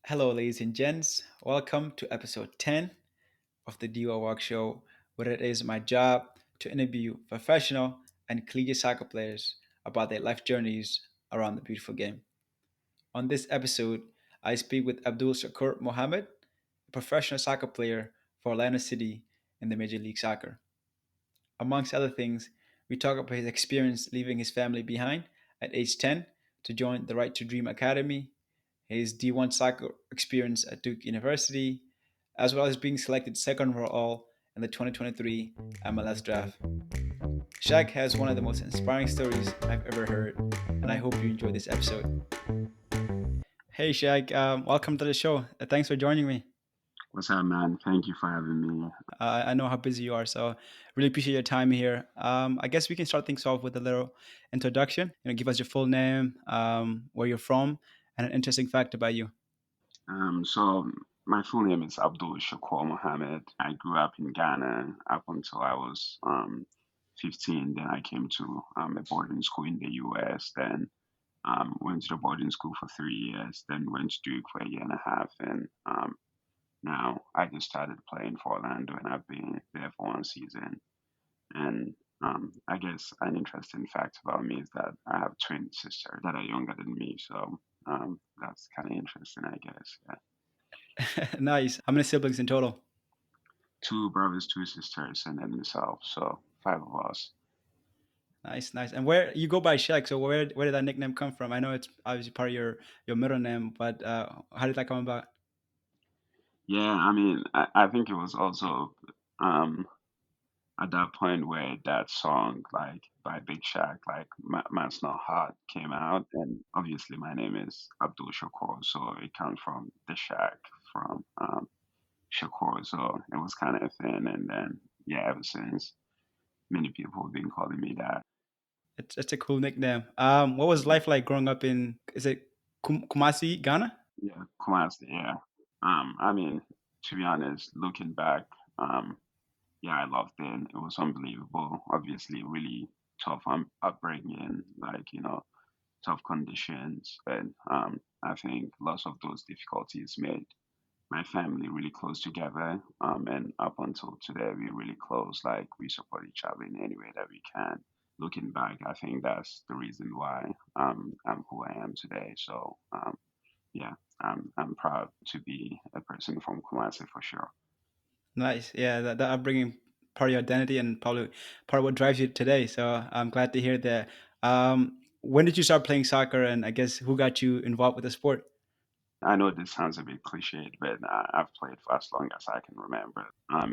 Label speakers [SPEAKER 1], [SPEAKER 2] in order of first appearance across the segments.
[SPEAKER 1] Hello, ladies and gents. Welcome to episode 10 of the Deu Awuok Show, where it is my job to interview professional and collegiate soccer players about their life journeys around the beautiful game. On this episode, I speak with Abdul Shakur Mohammed, a professional soccer player for Atlanta City in the Major League Soccer. Amongst other things, we talk about his experience leaving his family behind at age 10 to join the Right to Dream Academy, his D1 soccer experience at Duke University, as well as being selected second overall in the 2023 MLS draft. Shaq has one of the most inspiring stories I've ever heard, and I hope you enjoy this episode. Hey, Shaq, welcome to the show. Thanks for joining me.
[SPEAKER 2] What's up, man? Thank you for having me.
[SPEAKER 1] I know how busy you are, so really appreciate your time here. I guess we can start things off with a little introduction. Give us your full name, where you're from, and an interesting fact about you.
[SPEAKER 2] So my full name is Abdul Shakur Mohammed. I grew up in Ghana up until I was 15. Then I came to a boarding school in the U.S. Then went to the boarding school for 3 years. Then went to Duke for a year and a half. And now I just started playing for Orlando, and I've been there for one season. And I guess an interesting fact about me is that I have twin sisters that are younger than me. So that's kind of interesting, I guess. Yeah.
[SPEAKER 1] Nice. How many siblings in total?
[SPEAKER 2] Two brothers, two sisters, and then myself. So five of us.
[SPEAKER 1] Nice, nice. And where you go by Shaq? So where did that nickname come from? I know it's obviously part of your middle name, but how did that come about?
[SPEAKER 2] Yeah, I mean, I think it was also um, at that point where that song, like by Big Shaq, like Man's Not Hot came out. And obviously, my name is Abdul Shakur. So it comes from the Shaq from Shakur. So it was kind of a thing. And then, yeah, ever since, many people have been calling me that.
[SPEAKER 1] It's a cool nickname. What was
[SPEAKER 2] Mhm.
[SPEAKER 1] life like growing up in? Is it Kumasi, Ghana?
[SPEAKER 2] Yeah, Kumasi, yeah. I mean, to be honest, looking back, um, yeah, I loved it. It was unbelievable. Obviously, really tough upbringing, like, tough conditions. But I think lots of those difficulties made my family really close together. And up until today, we're really close. Like, we support each other in any way that we can. Looking back, I think that's the reason why I'm who I am today. So, yeah, I'm proud to be a person from Kumasi for sure.
[SPEAKER 1] Nice. Yeah, that upbringing part of your identity and probably part of what drives you today. So I'm glad to hear that. When did you start playing soccer, and I guess who got you involved with the sport?
[SPEAKER 2] I know this sounds a bit cliched, but I've played for as long as I can remember.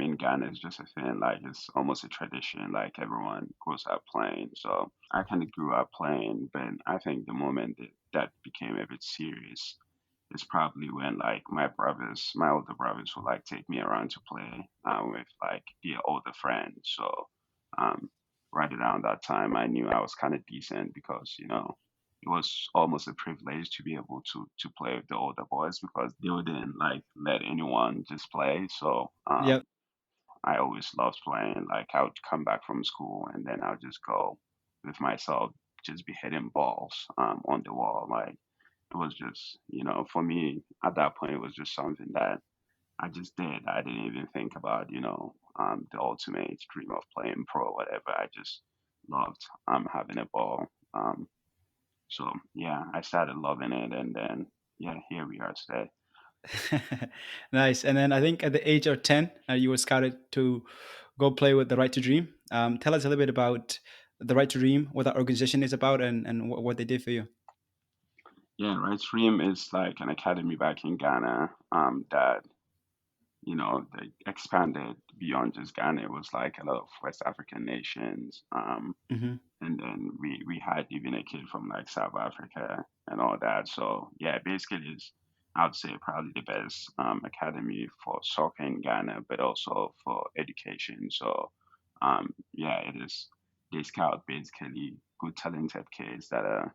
[SPEAKER 2] In Ghana, it's just a thing, like it's almost a tradition, like everyone grows up playing. So I kind of grew up playing, but I think the moment that became a bit serious is probably when like my older brothers would like take me around to play with like their older friends. So um, right around that time, I knew I was kind of decent because it was almost a privilege to be able to play with the older boys because they wouldn't like let anyone just play. So
[SPEAKER 1] Yep.
[SPEAKER 2] I always loved playing. Like I would come back from school and then I would just go with myself, just be hitting balls on the wall. Like it was just, for me at that point, it was just something that I just did. I didn't even think about, the ultimate dream of playing pro or whatever. I just loved having a ball. So yeah, I started loving it, and then yeah, here we are today.
[SPEAKER 1] Nice. And then I think at the age of 10, you were scouted to go play with the Right to Dream. Tell us a little bit about the Right to Dream, what that organization is about, and what they did for you.
[SPEAKER 2] Yeah, Right Stream is like an academy back in Ghana that they expanded beyond just Ghana. It was like a lot of West African nations.
[SPEAKER 1] Hmm.
[SPEAKER 2] And then we had even a kid from like South Africa and all that. So yeah, basically is I would say probably the best academy for soccer in Ghana, but also for education. So yeah, it is they scout basically good talented kids that are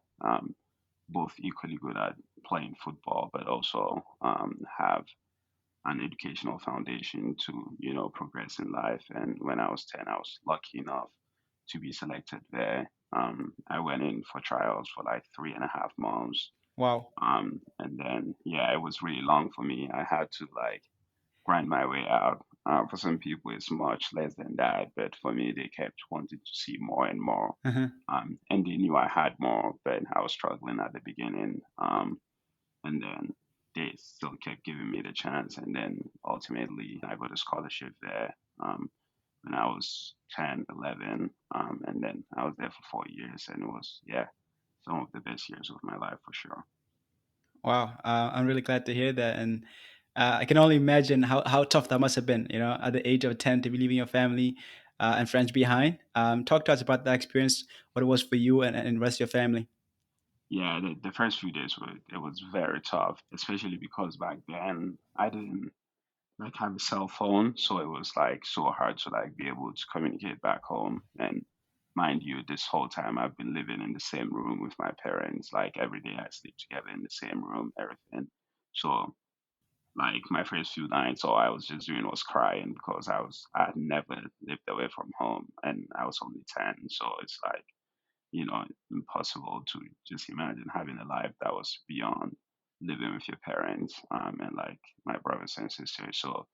[SPEAKER 2] both equally good at playing football, but also have an educational foundation to progress in life. And when I was 10, I was lucky enough to be selected there. I went in for trials for like 3.5 months.
[SPEAKER 1] Wow.
[SPEAKER 2] And then yeah, it was really long for me. I had to like grind my way out. For some people, it's much less than that, but for me, they kept wanting to see more and more.
[SPEAKER 1] Uh-huh.
[SPEAKER 2] And they knew I had more, but I was struggling at the beginning. And then they still kept giving me the chance. And then ultimately, I got a scholarship there when I was 10, 11. And then I was there for 4 years, and it was, yeah, some of the best years of my life for sure.
[SPEAKER 1] Wow, I'm really glad to hear that, and I can only imagine how tough that must have been. You know, at the age of 10, to be leaving your family and friends behind. Talk to us about that experience, what it was for you and the rest of your family.
[SPEAKER 2] Yeah, the first few days were it was very tough, especially because back then I didn't like have a cell phone, so it was like so hard to like be able to communicate back home. And mind you, this whole time I've been living in the same room with my parents. Like every day I sleep together in the same room, everything. So like my first few nights, all I was just doing was crying because I had never lived away from home, and I was only 10. So it's like impossible to just imagine having a life that was beyond living with your parents and like my brothers and sisters. So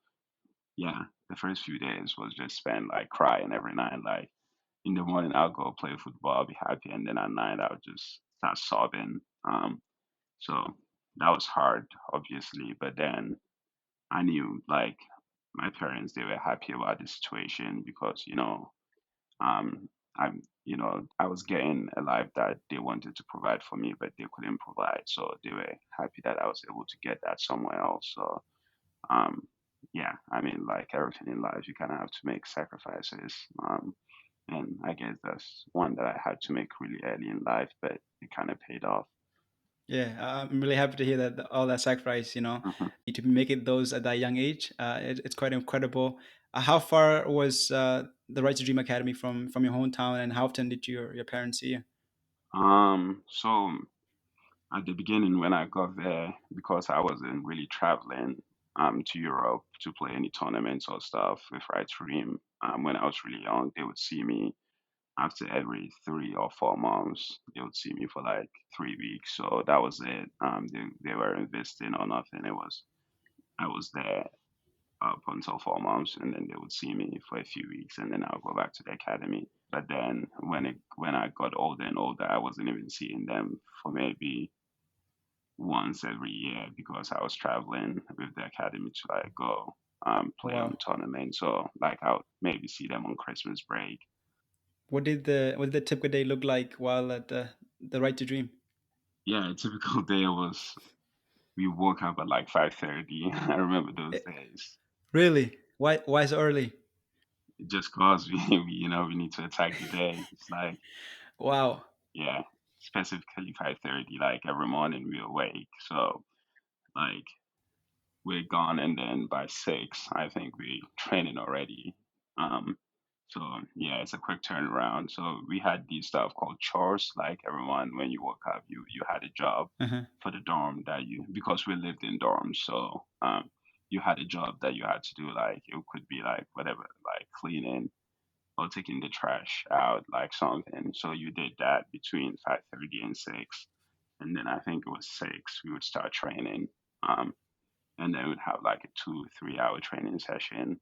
[SPEAKER 2] yeah, the first few days was just spent like crying every night. Like in the morning, I'll go play football, I'll be happy, and then at night, I'll just start sobbing. So that was hard, obviously, but then I knew like my parents, they were happy about the situation because um, I was getting a life that they wanted to provide for me, but they couldn't provide. So they were happy that I was able to get that somewhere else. So, um, yeah, I mean, like everything in life, you kind of have to make sacrifices. And I guess that's one that I had to make really early in life, but it kind of paid off.
[SPEAKER 1] Yeah, I'm really happy to hear that all that sacrifice,
[SPEAKER 2] Mhm.
[SPEAKER 1] to make it those at that young age. It's quite incredible. How far was the Right to Dream Academy from your hometown, and how often did your parents see you?
[SPEAKER 2] So at the beginning when I got there, because I wasn't really traveling to Europe to play any tournaments or stuff with Right Dream, when I was really young, they would see me after every 3 or 4 months. They would see me for like 3 weeks. So that was it. They were investing or nothing. I was there up until 4 months, and then they would see me for a few weeks, and then I'll go back to the academy. But then when I got older and older, I wasn't even seeing them for maybe once every year because I was traveling with the academy to like go
[SPEAKER 1] Oh,
[SPEAKER 2] play on
[SPEAKER 1] wow.
[SPEAKER 2] tournaments. So like I would maybe see them on Christmas break.
[SPEAKER 1] What did the typical day look like while at the Right to Dream?
[SPEAKER 2] Yeah, a typical day was we woke up at like 5:30. I remember
[SPEAKER 1] Eh,
[SPEAKER 2] those days.
[SPEAKER 1] Really? Why so early?
[SPEAKER 2] Just cause we need to attack the day. It's like
[SPEAKER 1] Wow.
[SPEAKER 2] yeah, specifically 5:30. Like every morning we awake. So like we're gone, and then by 6 I think we training already. um so yeah, it's a quick turnaround. So we had these stuff called chores. Like everyone, when you woke up, you had a job
[SPEAKER 1] Uh-huh.
[SPEAKER 2] for the dorm that you, because we lived in dorms. So you had a job that you had to do. Like it could be like whatever, like cleaning or taking the trash out, like something. So you did that between 5:30 and 6, and then I think it was 6 we would start training. um and then we'd have like a 2 3 hour training session.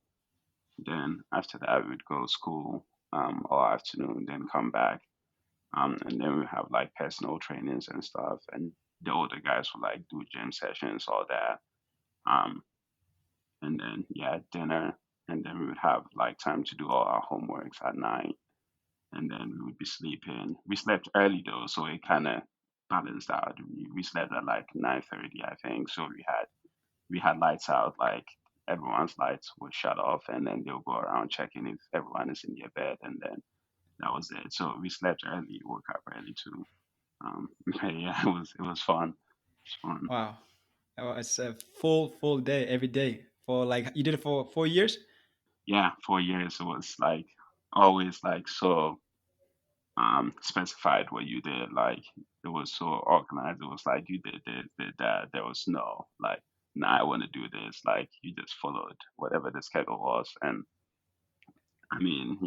[SPEAKER 2] Then after that we would go to school all afternoon, then come back. And then we have like personal trainings and stuff, and the older guys would like do gym sessions, all that. um and then yeah, dinner, and then we would have like time to do all our homeworks at night, and then we would be sleeping. We slept early though, so it kind of balanced out. We slept at like 9:30 I think, so we had lights out, like everyone's lights were shut off, and then they'll go around checking if everyone is in their bed, and then that was it. So we slept early, woke up early too. But yeah, it was fun. It's fun.
[SPEAKER 1] Wow. Oh, it's a full day every day for like you did it for 4 years.
[SPEAKER 2] Yeah, 4 years it was like always like so specified what you did. Like it was so organized. It was like you did this, did that. There was no like, nah, I want to do this. Like you just followed whatever the schedule was, and I mean,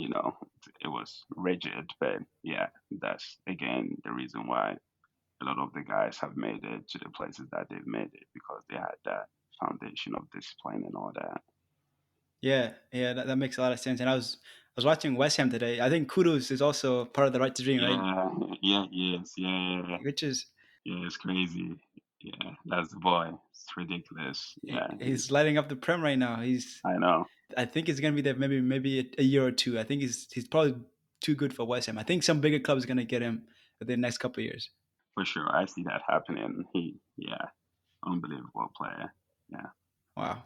[SPEAKER 2] it was rigid, but yeah, that's again the reason why a lot of the guys have made it to the places that they've made it because they had that foundation of discipline and all that.
[SPEAKER 1] Yeah, yeah, that makes a lot of sense. And I was watching West Ham today. I think Kudus is also part of the Right to Dream, right?
[SPEAKER 2] Yeah, yeah, yes, yeah, yeah, yeah.
[SPEAKER 1] Which is
[SPEAKER 2] Yeah, it's crazy. Yeah, that's the boy. It's ridiculous. Yeah,
[SPEAKER 1] he's lighting up the Prem right now.
[SPEAKER 2] I know.
[SPEAKER 1] I think he's gonna be there maybe a year or two. I think he's probably too good for West Ham. I think some bigger clubs are gonna get him within the next couple of years.
[SPEAKER 2] For sure. I see that happening. Yeah, unbelievable player. Yeah.
[SPEAKER 1] Wow.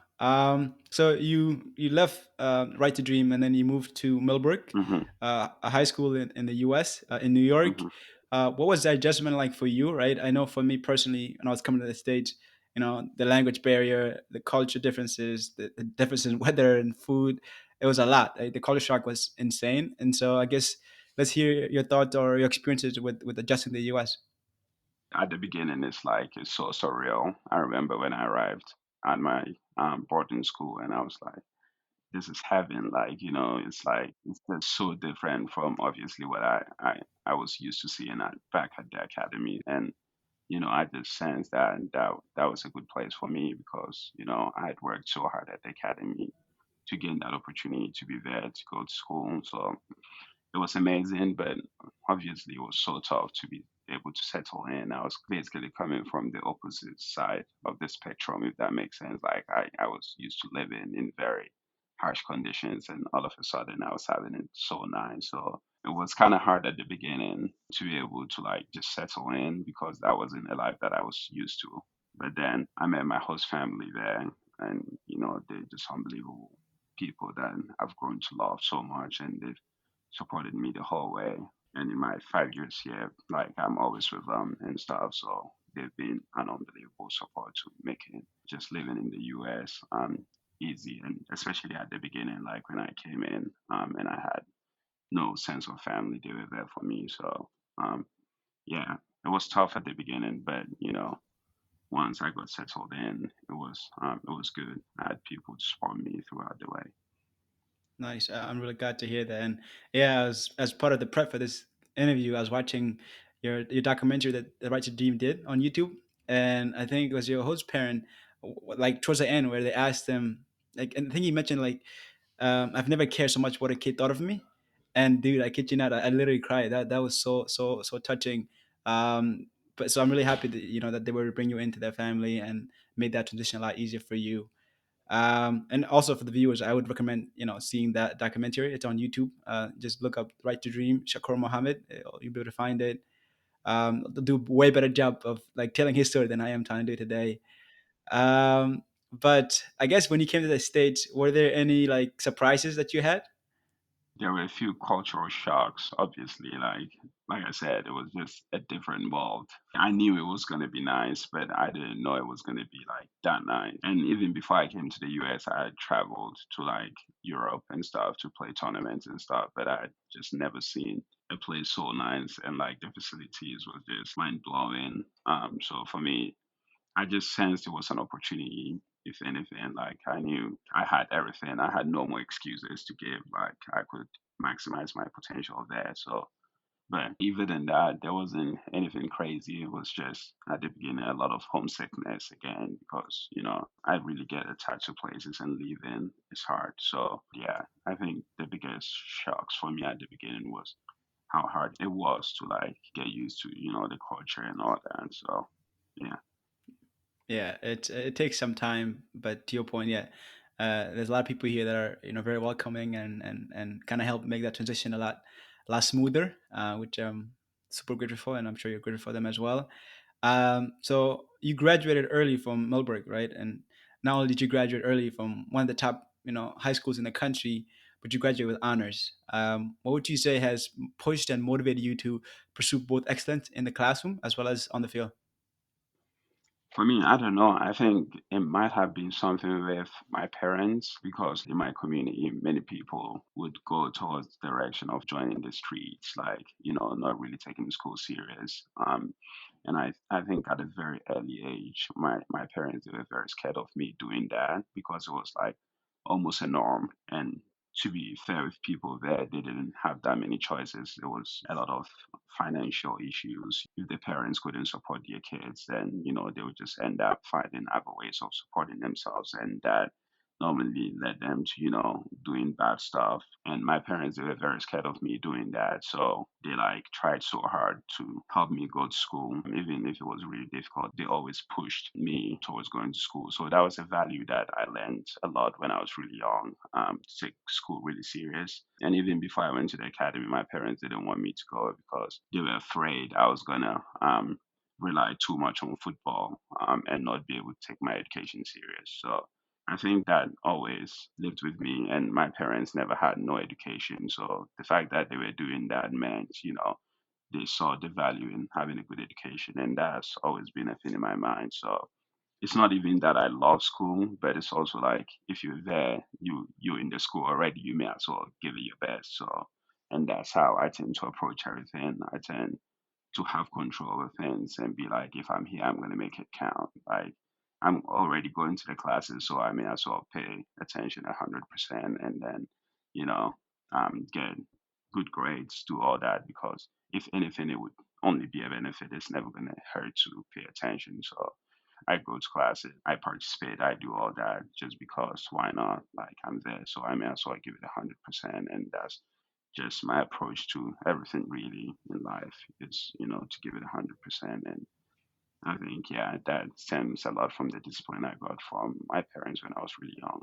[SPEAKER 1] So you left Right to Dream and then you moved to Millbrook,
[SPEAKER 2] hmm
[SPEAKER 1] a high school in the U.S. In New York.
[SPEAKER 2] hmm
[SPEAKER 1] What was that adjustment like for you? Right. I know for me personally, when I was coming to the States, the language barrier, the culture differences, the differences in weather and food, it was a lot. Right? The culture shock was insane. And so I guess let's hear your thoughts or your experiences with adjusting to the U.S.
[SPEAKER 2] At the beginning, it's so surreal. I remember when I arrived at my boarding school, and I was like, "This is heaven!" Like, it's like it's just so different from obviously what I was used to seeing back at the academy, and I just sensed that was a good place for me because I had worked so hard at the academy to gain that opportunity to be there to go to school. So it was amazing, but obviously it was so tough to be able to settle in. I was basically coming from the opposite side of the spectrum, if that makes sense. Like I was used to living in very harsh conditions, and all of a sudden I was having it so nice. So it was kind of hard at the beginning to be able to like just settle in because that wasn't a life that I was used to. But then I met my host family there, and they're just unbelievable people that I've grown to love so much, and they've supported me the whole way. And in my 5 years here, like I'm always with them and stuff. So they've been an unbelievable support to making just living in the US easy. And especially at the beginning, like when I came in and I had no sense of family, they were there for me. So yeah, it was tough at the beginning, but once I got settled in, it was good. I had people to support me throughout the way.
[SPEAKER 1] Nice. I'm really glad to hear that. And yeah, as part of the prep for this interview, I was watching your documentary that the Right to Dream did on YouTube, and I think it was your host parent, like towards the end, where they asked them, like, and I think he mentioned like, I've never cared so much what a kid thought of me, and dude, I kid you not, I literally cried. That was so touching. But so I'm really happy that that they were to bring you into their family and made that transition a lot easier for you. And also for the viewers, I would recommend seeing that documentary. It's on YouTube. Just look up Right to Dream, Shakur Mohammed. You'll be able to find it. They'll do a way better job of like telling his story than I am trying to do today. But I guess when you came to the States, were there any like surprises that you had?
[SPEAKER 2] There were a few cultural shocks, obviously. Like I said, it was just a different world. I knew it was gonna be nice, but I didn't know it was gonna be like that nice. And even before I came to the US, I had traveled to like Europe and stuff to play tournaments and stuff, but I had just never seen a place so nice, and like the facilities was just mind blowing. So for me, I just sensed it was an opportunity. If anything, like I knew I had everything. I had no more excuses to give. Like I could maximize my potential there. So, but even in that, there wasn't anything crazy. It was just at the beginning a lot of homesickness again because I really get attached to places and leaving is hard. So yeah, I think the biggest shocks for me at the beginning was how hard it was to like get used to the culture and all that. So yeah.
[SPEAKER 1] Yeah, it takes some time, but to your point, yeah, there's a lot of people here that are very welcoming and kind of help make that transition a lot smoother, which I'm super grateful for, and I'm sure you're grateful for them as well. So you graduated early from Millbrook, right? And not only did you graduate early from one of the top high schools in the country, but you graduated with honors. What would you say has pushed and motivated you to pursue both excellence in the classroom as well as on the field?
[SPEAKER 2] For me, I don't know. I think it might have been something with my parents because in my community, many people would go towards the direction of joining the streets, like, not really taking school serious. And I think at a very early age, my parents they were very scared of me doing that because it was like almost a norm. And to be fair with people there, they didn't have that many choices. There was a lot of financial issues. If the parents couldn't support their kids, then they would just end up finding other ways of supporting themselves, and that normally led them to doing bad stuff. And my parents, they were very scared of me doing that, so they like tried so hard to help me go to school. Even if it was really difficult, they always pushed me towards going to school. So that was a value that I learned a lot when I was really young, to take school really serious. And even before I went to the academy, my parents didn't want me to go because they were afraid I was gonna rely too much on football, and not be able to take my education serious. So I think that always lived with me, and my parents never had no education. So the fact that they were doing that meant, they saw the value in having a good education, and that's always been a thing in my mind. So it's not even that I love school, but it's also like if you're there, you're in the school already, you may as well give it your best. So, and that's how I tend to approach everything. I tend to have control over things and be like, if I'm here, I'm going to make it count. Like, I'm already going to the classes, so I may as well pay attention 100%, and then, you know, get good grades, do all that, because if anything, it would only be a benefit. It's never going to hurt to pay attention. So I go to classes, I participate, I do all that just because why not? Like, I'm there, so I may as well give it 100%, and that's just my approach to everything really in life is, to give it 100%. And I think, yeah, that stems a lot from the discipline I got from my parents when I was really young.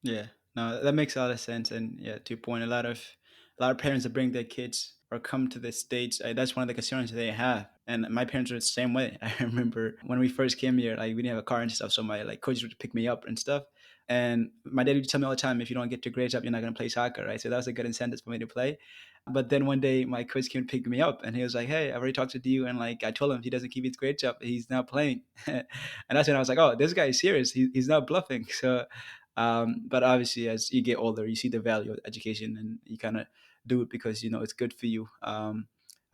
[SPEAKER 1] Yeah, no, that makes a lot of sense. And yeah, to your point, a lot of parents that bring their kids or come to the states, that's one of the concerns that they have. And my parents were the same way. I remember when we first came here, like we didn't have a car and stuff, so my like coaches would pick me up and stuff. And my dad would tell me all the time, if you don't get your grades up, you're not gonna play soccer, right? So that was a good incentive for me to play. But then one day my coach came to pick me up and he was like, "Hey, I've already talked to you." And like I told him if he doesn't keep his grades up, he's not playing. And that's when I was like, "Oh, this guy is serious. He's not bluffing." So but obviously, as you get older, you see the value of education, and you kind of do it because it's good for you.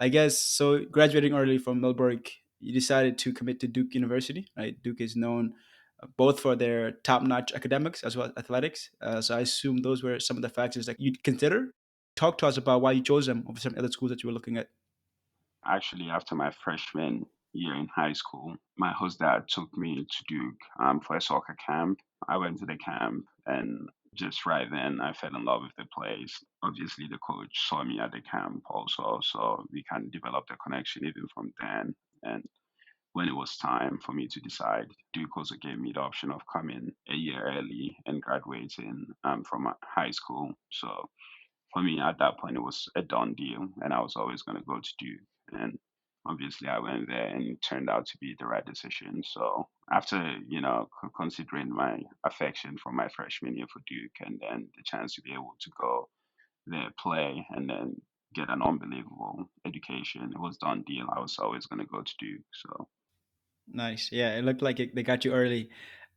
[SPEAKER 1] I guess so. Graduating early from Millbrook, you decided to commit to Duke University, right? Duke is known both for their top-notch academics as well as athletics. So I assume those were some of the factors that you'd consider. Talk to us about why you chose them over some other schools that you were looking at.
[SPEAKER 2] Actually, after my freshman year in high school, my host dad took me to Duke, for a soccer camp. I went to the camp, and just right then I fell in love with the place. Obviously, the coach saw me at the camp also, so we kind of developed a connection even from then. And when it was time for me to decide, Duke also gave me the option of coming a year early and graduating, from high school. So for me, at that point, it was a done deal, and I was always going to go to Duke. And obviously, I went there, and it turned out to be the right decision. So after considering my affection for my freshman year for Duke, and then the chance to be able to go there, play, and then get an unbelievable education, it was done deal. I was always going to go to Duke. So
[SPEAKER 1] Nice. Yeah, it looked like they got you early.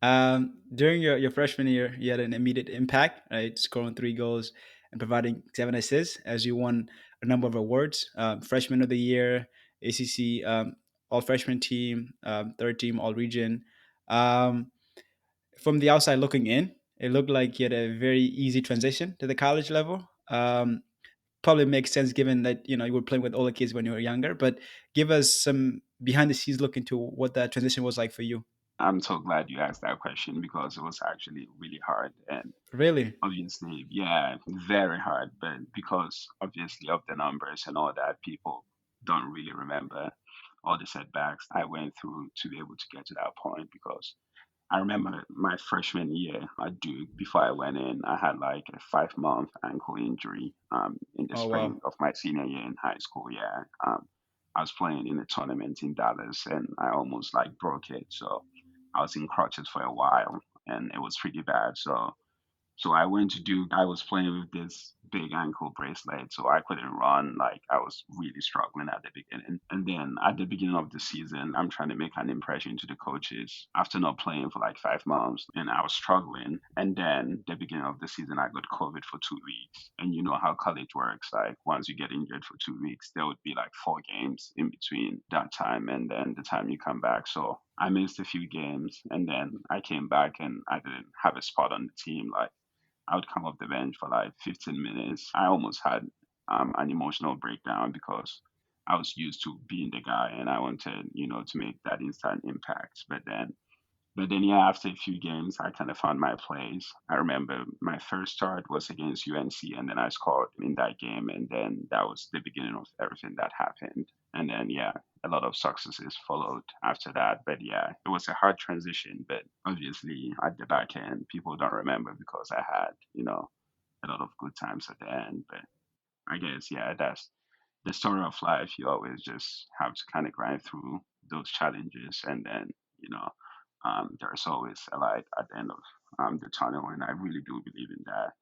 [SPEAKER 1] During your freshman year, you had an immediate impact, right? Scoring 3 goals and providing 7 assists as you won a number of awards. Freshman of the Year, ACC All Freshman Team, third team All Region. Um, from the outside looking in, it looked like you had a very easy transition to the college level. Probably makes sense given that you were playing with older kids when you were younger. But give us some behind the scenes look into what that transition was like for you.
[SPEAKER 2] I'm so glad you asked that question because it was actually really hard. And
[SPEAKER 1] Really?
[SPEAKER 2] obviously, yeah, very hard, but because obviously of the numbers and all that, people don't really remember all the setbacks I went through to be able to get to that point. Because I remember my freshman year at Duke, before I went in, I had like a 5 month ankle injury, in the
[SPEAKER 1] Oh
[SPEAKER 2] spring
[SPEAKER 1] wow.
[SPEAKER 2] of my senior year in high school. Yeah. I was playing in a tournament in Dallas, and I almost like broke it. So I was in crutches for a while, and it was pretty bad. So I went to Duke. I was playing with this big ankle bracelet, so I couldn't run. Like I was really struggling at the beginning. And then at the beginning of the season, I'm trying to make an impression to the coaches after not playing for like 5 months, and I was struggling. And then the beginning of the season, I got COVID for 2 weeks. And you know how college works. Like once you get injured for 2 weeks, there would be like 4 games in between that time and then the time you come back. So I missed a few games, and then I came back and I didn't have a spot on the team. Like I would come off the bench for like 15 minutes. I almost had an emotional breakdown because I was used to being the guy and I wanted, to make that instant impact. But then, yeah, after a few games, I kind of found my place. I remember my first start was against UNC, and then I scored in that game, and then that was the beginning of everything that happened. And then, yeah, a lot of successes followed after that. But yeah, it was a hard transition. But obviously, at the back end, people don't remember because I had, a lot of good times at the end. But I guess, yeah, that's the story of life. You always just have to kind of grind through those challenges, and then there's always a light at the end of the tunnel, and I really do believe in that.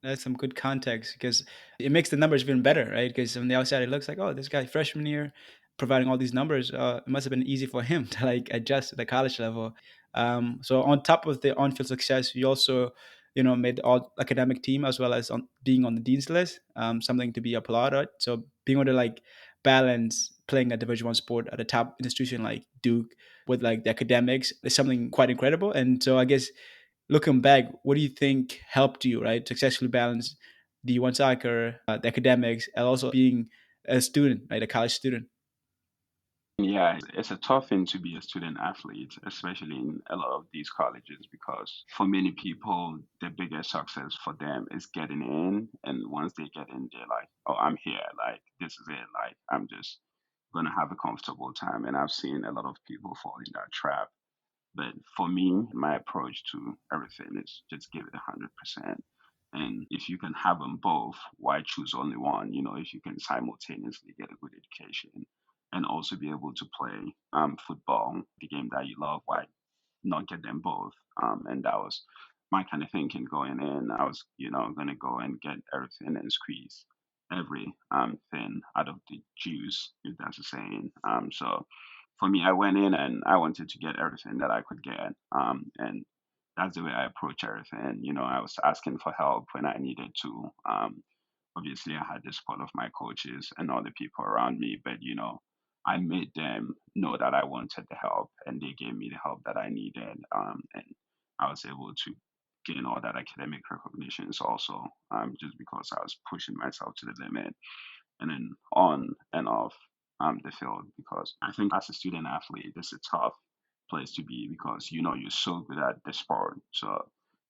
[SPEAKER 1] That's some good context because it makes the numbers even better, right? Because from the outside, it looks like, oh, this guy freshman year providing all these numbers. It must have been easy for him to like adjust to the college level. So on top of the on-field success, you also, made the all academic team as well as on being on the dean's list. Something to be applauded. So being able to like balance playing a Division One sport at a top institution like Duke with like the academics is something quite incredible. And so I guess looking back, what do you think helped you, right, successfully balance the one soccer, the academics, and also being a student, right, a college student?
[SPEAKER 2] Yeah, it's a tough thing to be a student athlete, especially in a lot of these colleges, because for many people, the biggest success for them is getting in. And once they get in, they're like, oh, I'm here. Like, this is it. Like, I'm just going to have a comfortable time. And I've seen a lot of people fall in that trap. But for me, my approach to everything is just give it 100%. And if you can have them both, why choose only one? If you can simultaneously get a good education and also be able to play football, the game that you love, why not get them both? And that was my kind of thinking going in. I was, going to go and get everything and squeeze every thing out of the juice, if that's a saying. So for me, I went in and I wanted to get everything that I could get. And that's the way I approach everything. I was asking for help when I needed to. Obviously, I had the support of my coaches and all the people around me, but I made them know that I wanted the help, and they gave me the help that I needed. And I was able to gain all that academic recognitions also, just because I was pushing myself to the limit and then on and off the field, because I think as a student athlete, it's a tough place to be because you're so good at the sport. So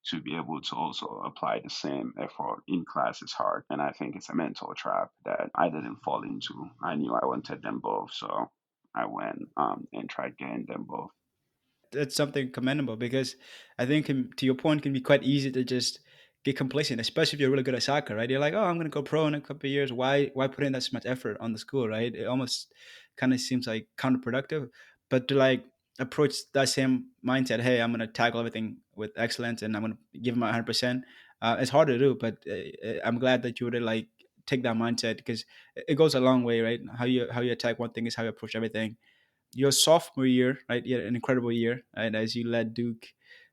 [SPEAKER 2] to be able to also apply the same effort in class is hard. And I think it's a mental trap that I didn't fall into. I knew I wanted them both. So I went and tried getting them both.
[SPEAKER 1] That's something commendable because I think, to your point, can be quite easy to just get complacent, especially if you're really good at soccer, right? You're like, oh, I'm going to go pro in a couple of years. Why put in that much effort on the school, right? It almost kind of seems like counterproductive. But to like approach that same mindset, hey, I'm going to tackle everything with excellence and I'm going to give my 100%. It's hard to do, but I'm glad that you would like take that mindset because it goes a long way, right? How you attack one thing is how you approach everything. Your sophomore year, right? You had an incredible year, right? As you led Duke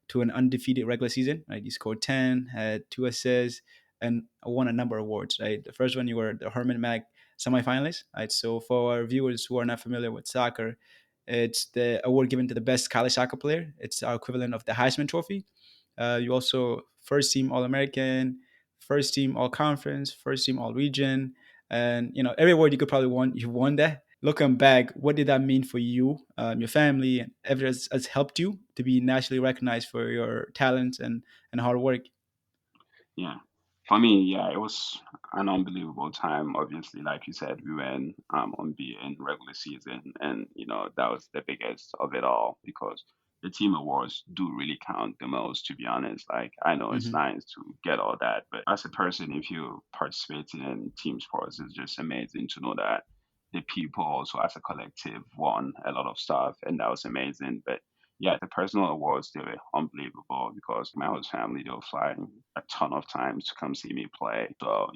[SPEAKER 1] to an undefeated regular season, right? You scored 10, had 2 assists, and won a number of awards, right? The first one, you were the Herman Mac semifinalist, right? So for our viewers who are not familiar with soccer, it's the award given to the best college soccer player. It's our equivalent of the Heisman Trophy. You also first team All American, first team All Conference, first team All Region, and every award you could probably won. You won that. Looking back, what did that mean for you, your family, and everything has helped you to be nationally recognized for your talents and hard work?
[SPEAKER 2] Yeah. For me, yeah, it was an unbelievable time. Obviously, like you said, we went unbeaten regular season, and that was the biggest of it all because the team awards do really count the most. To be honest, like I know it's
[SPEAKER 1] Hmm.
[SPEAKER 2] nice to get all that, but as a person, if you participate in team sports, it's just amazing to know that the people also as a collective won a lot of stuff, and that was amazing. But yeah, the personal awards, they were unbelievable because my whole family, they were flying a ton of times to come see me play. So,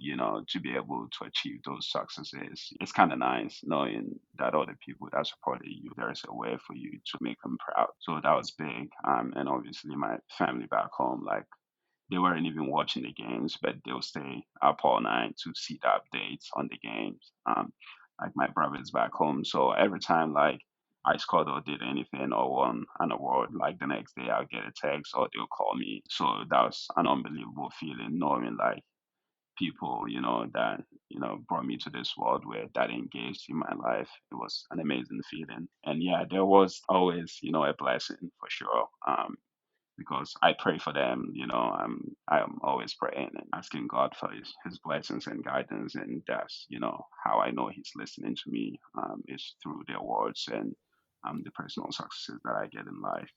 [SPEAKER 2] to be able to achieve those successes, it's kind of nice knowing that other people that supported you, there's a way for you to make them proud. So that was big. And obviously my family back home, like, they weren't even watching the games, but they'll stay up all night to see the updates on the games. Like my brother's back home. So every time, like, I scored or did anything or won an award, like the next day I'll get a text or they'll call me. So that was an unbelievable feeling knowing like people, that, brought me to this world where that engaged in my life. It was an amazing feeling. And yeah, there was always, a blessing for sure. Because I pray for them, I'm always praying and asking God for his blessings and guidance. And that's, how I know he's listening to me, is through their words and the personal successes that I get in life.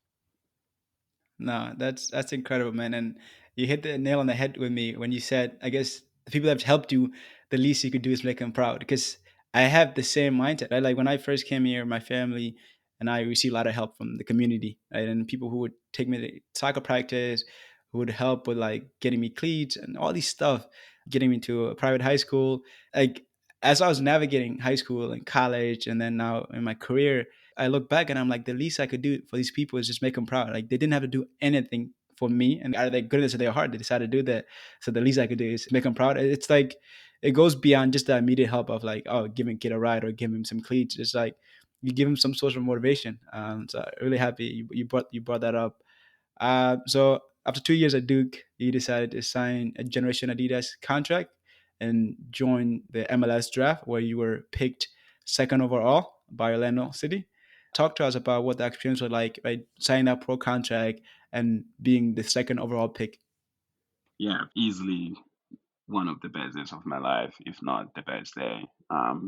[SPEAKER 1] No, that's incredible, man. And you hit the nail on the head with me when you said, I guess the people that have helped you, the least you could do is make them proud. Because I have the same mindset. Right? Like when I first came here, my family and I received a lot of help from the community, right? And people who would take me to soccer practice, who would help with like getting me cleats and all these stuff, getting me to a private high school. Like as I was navigating high school and college, and then now in my career, I look back and I'm like, the least I could do for these people is just make them proud. Like they didn't have to do anything for me, and out of their goodness of their heart, they decided to do that. So the least I could do is make them proud. It's like it goes beyond just the immediate help of like, oh, give him kid a ride or give him some cleats. It's like you give him some sort of motivation. So I'm really happy you brought that up. So after 2 years at Duke, you decided to sign a Generation Adidas contract and join the MLS draft, where you were picked second overall by Orlando City. Talk to us about what the experience was like, right? Signing that pro contract and being the second overall pick.
[SPEAKER 2] Yeah, easily one of the best days of my life, if not the best day.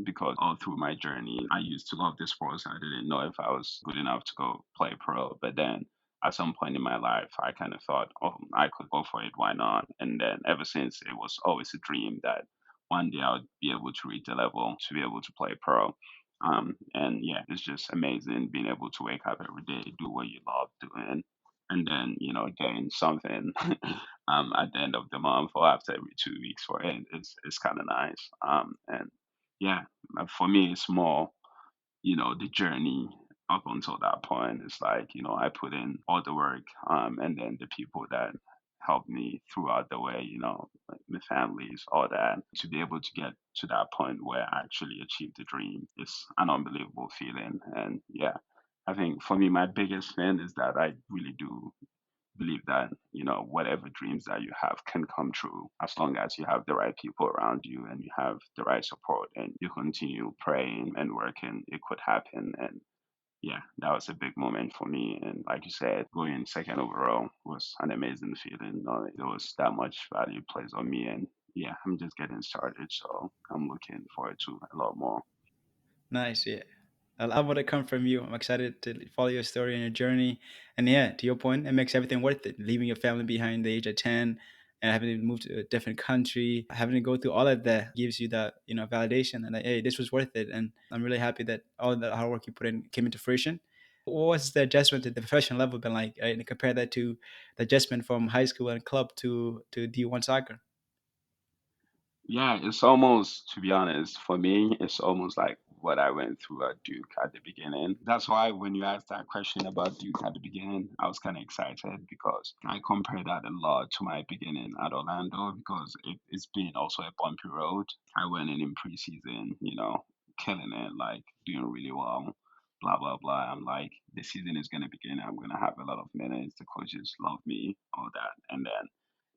[SPEAKER 2] Because all through my journey, I used to love the sports. I didn't know if I was good enough to go play pro. But then at some point in my life, I kind of thought, oh, I could go for it. Why not? And then ever since, it was always a dream that one day I would be able to reach the level to be able to play pro. And yeah, it's just amazing being able to wake up every day, do what you love doing, and then getting something at the end of the month or after every 2 weeks for it. It's kind of nice. And yeah, for me, it's more the journey up until that point. It's like I put in all the work, and then the people that helped me throughout the way, like my families, all that, to be able to get to that point where I actually achieved the dream is an unbelievable feeling. And yeah, I think for me, my biggest thing is that I really do believe that whatever dreams that you have can come true as long as you have the right people around you and you have the right support and you continue praying and working, it could happen. And yeah, that was a big moment for me. And like you said, going second overall was an amazing feeling. There was that much value placed on me, and yeah, I'm just getting started, so I'm looking forward to a lot more.
[SPEAKER 1] Nice, yeah. I love what it come from you. I'm excited to follow your story and your journey. And yeah, to your point, it makes everything worth it. Leaving your family behind the age of 10 and having to move to a different country, having to go through all of that gives you that, validation and like, hey, this was worth it. And I'm really happy that all the hard work you put in came into fruition. What was the adjustment to the professional level been like? Right? And compare that to the adjustment from high school and club to D1 soccer.
[SPEAKER 2] Yeah, it's almost, to be honest, for me, it's almost like what I went through at Duke at the beginning. That's why when you asked that question about Duke at the beginning, I was kind of excited because I compared that a lot to my beginning at Orlando because it's been also a bumpy road. I went in preseason, killing it, like doing really well, blah, blah, blah. I'm like, the season is going to begin. I'm going to have a lot of minutes. The coaches love me, all that. And then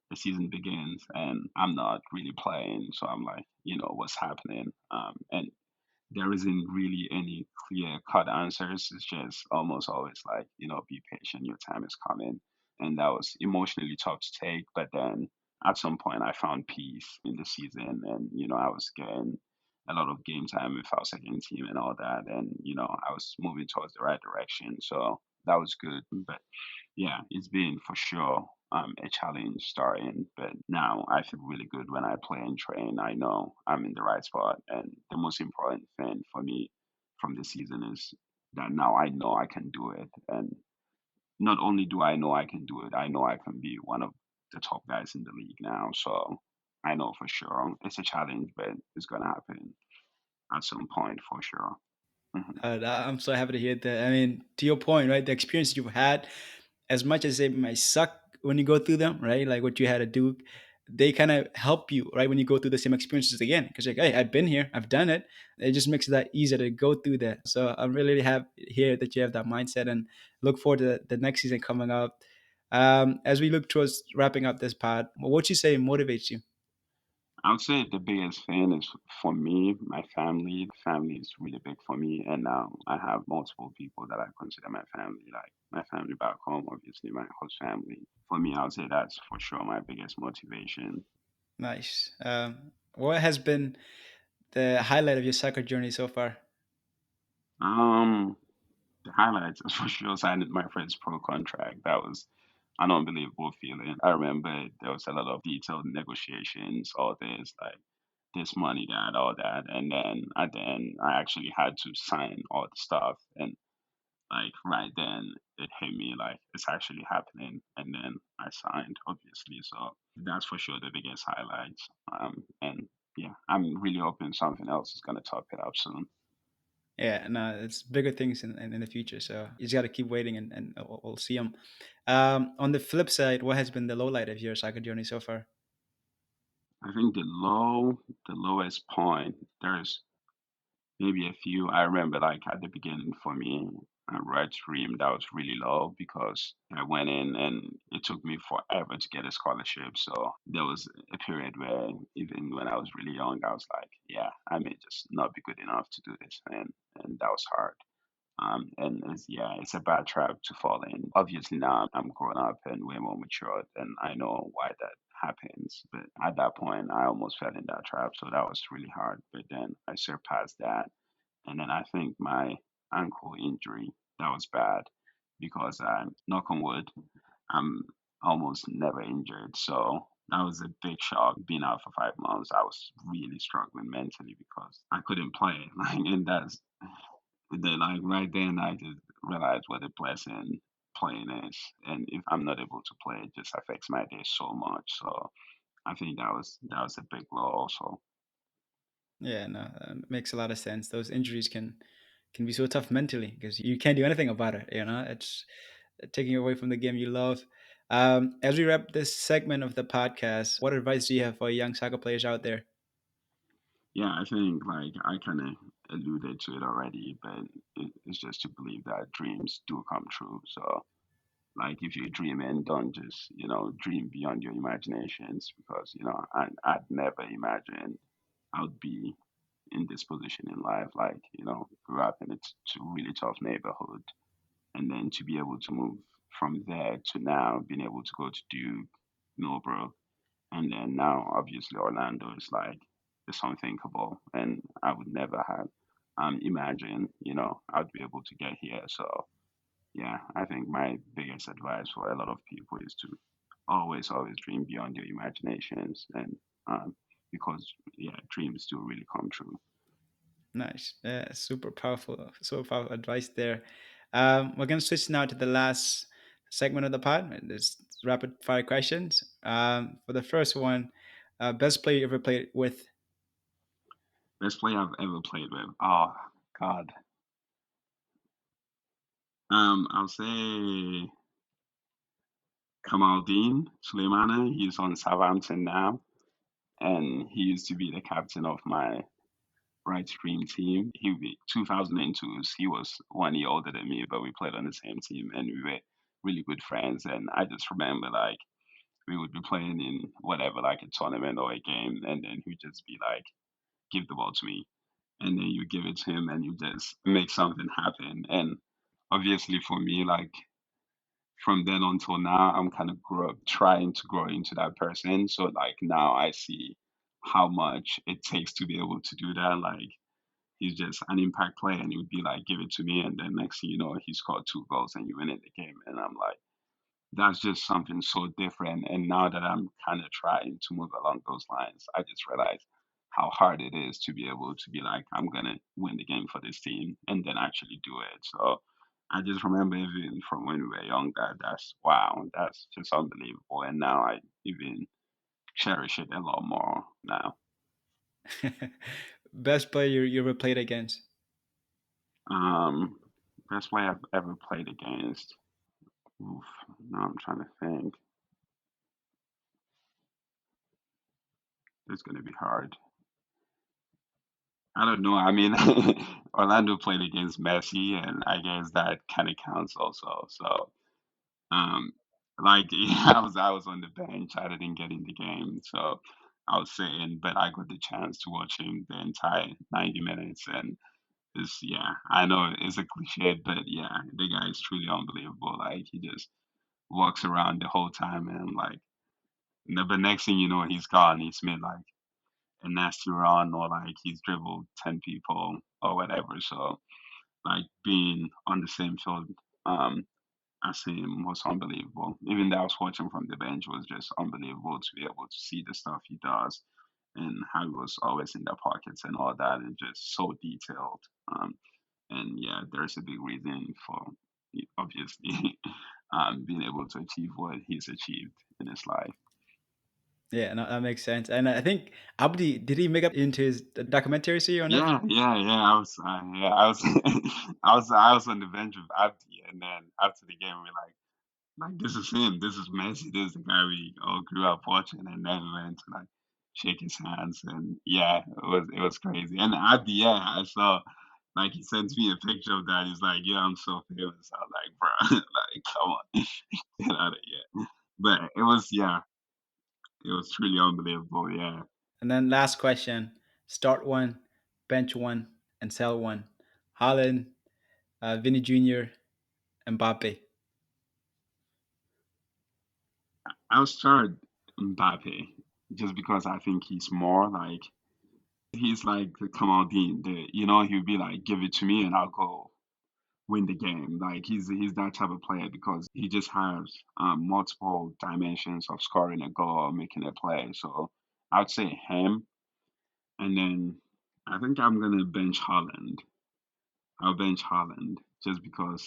[SPEAKER 2] the season begins and I'm not really playing. So I'm like, what's happening? And there isn't really any clear cut answers. It's just almost always like, be patient, your time is coming. And that was emotionally tough to take. But then at some point, I found peace in the season and, I was getting a lot of game time with our second team and all that. And, I was moving towards the right direction. So that was good. But yeah, it's been for sure a challenge starting, but now I feel really good when I play and train. I know I'm in the right spot, and the most important thing for me from this season is that now I know I can do it, and not only do I know I can do it, I know I can be one of the top guys in the league now. So I know for sure it's a challenge, but it's gonna happen at some point for sure. Mhm.
[SPEAKER 1] I'm so happy to hear that. I mean, to your point, right? The experience you've had, as much as it might suck when you go through them, right? Like what you had to do. they kind of help you right when you go through the same experiences again, because you're like, hey, I've been here, I've done it. It just makes it that easier to go through that. So I'm really happy here that you have that mindset, and look forward to the next season coming up. As we look towards wrapping up this pod, what would you say motivates you?
[SPEAKER 2] I would say the biggest thing is for me, my family. Family is really big for me, and I have multiple people that I consider my family, like my family back home, obviously my host family. For me, I would say that's for sure my biggest motivation.
[SPEAKER 1] Nice. What has been the highlight of your soccer journey so far?
[SPEAKER 2] Um, the highlights is for sure signing my first pro contract. That was an unbelievable feeling. I remember there was a lot of detailed negotiations, all this like this money, that, all that, and then at the end, I actually had to sign all the stuff, and like right then it hit me like it's actually happening, and then I signed, obviously. So that's for sure the biggest highlights. And yeah, I'm really hoping something else is gonna top it up soon.
[SPEAKER 1] Yeah, no, it's bigger things in the future. So you just got to keep waiting, and we'll see them. On the flip side, what has been the low light of your soccer journey so far?
[SPEAKER 2] I think the lowest point, there's maybe a few. I remember like at the beginning for me, red stream that was really low because I went in and it took me forever to get a scholarship. So there was a period where even when I was really young, I was like, yeah, I may just not be good enough to do this, and that was hard. And it's, yeah, it's a bad trap to fall in. Obviously now I'm grown up and way more matured, and I know why that happens. But at that point, I almost fell in that trap, so that was really hard. But then I surpassed that, and then I think my ankle injury, that was bad because I'm, knock on wood, I'm almost never injured. So that was a big shock. Being out for 5 months, I was really struggling mentally because I couldn't play. Like, and that's then, like right then, I just realized what a blessing playing is. And if I'm not able to play, it just affects my day so much. So I think that was a big blow also.
[SPEAKER 1] Yeah, no, makes a lot of sense. Those injuries can be so tough mentally because you can't do anything about it. You know, it's taking you away from the game you love. As we wrap this segment of the podcast, what advice do you have for young soccer players out there?
[SPEAKER 2] Yeah, I think like I kind of alluded to it already, but it's just to believe that dreams do come true. So like if you're dreaming, don't just dream beyond your imaginations because I'd never imagined I would be in this position in life. Like grew up in a really tough neighborhood, and then to be able to move from there to now being able to go to Duke, Millbrook, and then now obviously Orlando is like it's unthinkable, and I would never have imagined I'd be able to get here. So yeah, I think my biggest advice for a lot of people is to always dream beyond your imaginations, and because yeah, dreams do really come true.
[SPEAKER 1] Nice, super powerful advice there. We're gonna switch now to the last segment of the pod. And This rapid fire questions. For the first one, best player you ever played with.
[SPEAKER 2] Best player I've ever played with. Oh God. I'll say Kamaldeen Suleimana. He's on Southampton now, and he used to be the captain of my right stream team. 2002s. He was 1 year older than me, but we played on the same team, and we were really good friends. And I just remember like we would be playing in whatever, like a tournament or a game, and then he'd just be like, "Give the ball to me," and then you give it to him, and you just make something happen. And obviously for me, like from then until now, I'm kind of trying to grow into that person. So like now I see how much it takes to be able to do that. Like he's just an impact player, and he would be like, "Give it to me," and then next thing you know, he scored 2 goals and you win in the game. And I'm like, that's just something so different. And now that I'm kind of trying to move along those lines, I just realize how hard it is to be able to be like, I'm gonna win the game for this team and then actually do it. So I just remember even from when we were young that that's wow, that's just unbelievable. And now I even cherish it a lot more now.
[SPEAKER 1] Best player you ever played against.
[SPEAKER 2] Um, best player I've ever played against. Oof, now I'm trying to think. it's gonna be hard. I don't know. I mean, Orlando played against Messi, and I guess that kind of counts also. So, um, like, yeah, I was on the bench. I didn't get in the game, so I was sitting, but I got the chance to watch him the entire 90 minutes, and it's yeah. I know it's a cliche, but yeah, the guy is truly unbelievable. Like he just walks around the whole time, and like, but next thing you know, he's gone. He's made like a nasty run, or like he's dribbled 10 people or whatever. So like being on the same field um as him was unbelievable. Even though I was watching from the bench, was just unbelievable to be able to see the stuff he does and how he was always in the pockets and all that, and just so detailed. And yeah, there's a big reason for obviously being able to achieve what he's achieved in his life.
[SPEAKER 1] Yeah, no, that makes sense. And I think Abdi, did he make up into his documentary series on Netflix?
[SPEAKER 2] Yeah, yeah, yeah. I was, I was on the bench with Abdi, and then after the game, we're like this is him, this is Messi, this is the guy we all grew up watching, and then we went to like shake his hands, and yeah, it was crazy. And Abdi, yeah, I saw like he sent me a picture of that. He's like, yeah, I'm so famous. I was like, bro, like come on, get out of here. But it was yeah, it was truly unbelievable. Yeah.
[SPEAKER 1] And then last question: start one, bench one, and sell one. Haaland, Vinny Jr., Mbappe.
[SPEAKER 2] I'll start Mbappe just because I think he's more like he's like the Kamaldeen. He'll be like, give it to me and I'll go win the game. Like he's that type of player because he just has multiple dimensions of scoring a goal or making a play. So I'd say him, and then I think I'm gonna bench Holland. I'll bench Holland just because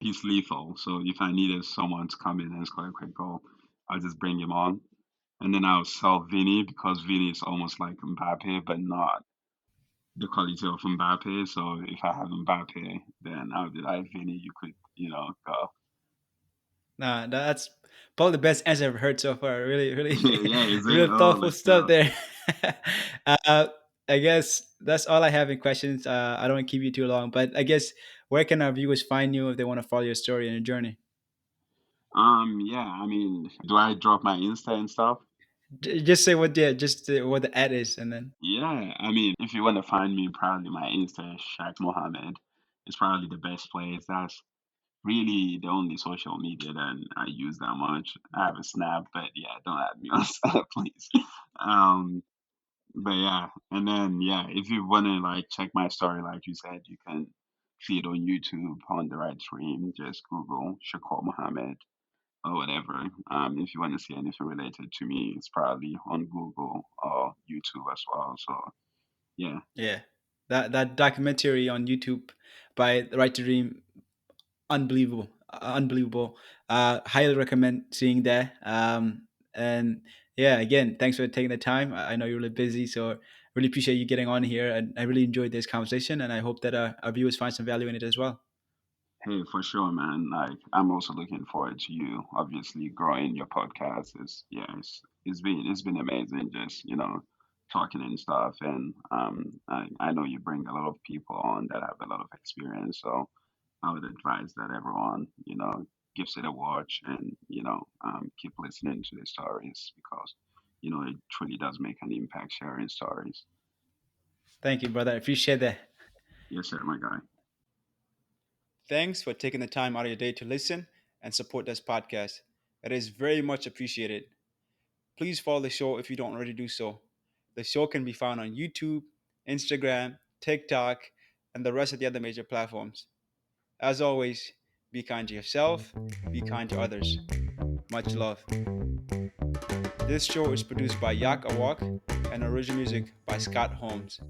[SPEAKER 2] he's lethal. So if I needed someone to come in and score a quick goal, I'll just bring him on. And then I'll sell Vinny because Vinny is almost like Mbappe, but not the quality of Mbappe. So if I have Mbappe, then I'll be like, Vinny, you could, go.
[SPEAKER 1] Nah, that's probably the best answer I've heard so far. Really, really,
[SPEAKER 2] Yeah, is it?
[SPEAKER 1] really
[SPEAKER 2] Oh,
[SPEAKER 1] thoughtful
[SPEAKER 2] let's
[SPEAKER 1] stuff
[SPEAKER 2] go.
[SPEAKER 1] there. uh, I guess that's all I have in questions. I don't want to keep you too long, but I guess where can our viewers find you if they want to follow your story and your journey?
[SPEAKER 2] Yeah, I mean, do I drop my Insta and stuff?
[SPEAKER 1] Just say what the what the ad is, and then
[SPEAKER 2] Yeah, I mean, if you want to find me, probably my Insta is Shaq Mohammed. It's probably the best place. That's really the only social media that I use that much. I have a Snap, but yeah, don't add me on Snap, please. Um, but yeah, and then yeah, if you wanna like check my story, like you said, you can see it on YouTube on the right stream. Just Google Shakur Mohammed or whatever. If you want to see anything related to me, it's probably on Google or YouTube as well. So yeah,
[SPEAKER 1] yeah, that documentary on YouTube by the Right to Dream, unbelievable, unbelievable. Highly recommend seeing that. And yeah, again, thanks for taking the time. I know you're really busy, so really appreciate you getting on here, and I really enjoyed this conversation, and I hope that our viewers find some value in it as well.
[SPEAKER 2] hey, for sure, man. Like I'm also looking forward to you. Obviously, growing your podcast is yeah, it's been amazing. Just talking and stuff, and I know you bring a lot of people on that have a lot of experience. So I would advise that everyone gives it a watch and keep listening to the stories because it truly does make an impact sharing stories.
[SPEAKER 1] Thank you, brother. I appreciate that.
[SPEAKER 2] Yes, sir, my guy.
[SPEAKER 1] Thanks for taking the time out of your day to listen and support this podcast. It is very much appreciated. Please follow the show if you don't already do so. The show can be found on YouTube, Instagram, TikTok, and the rest of the other major platforms. As always, be kind to yourself, be kind to others. Much love. This show is produced by Yak Awok and original music by Scott Holmes.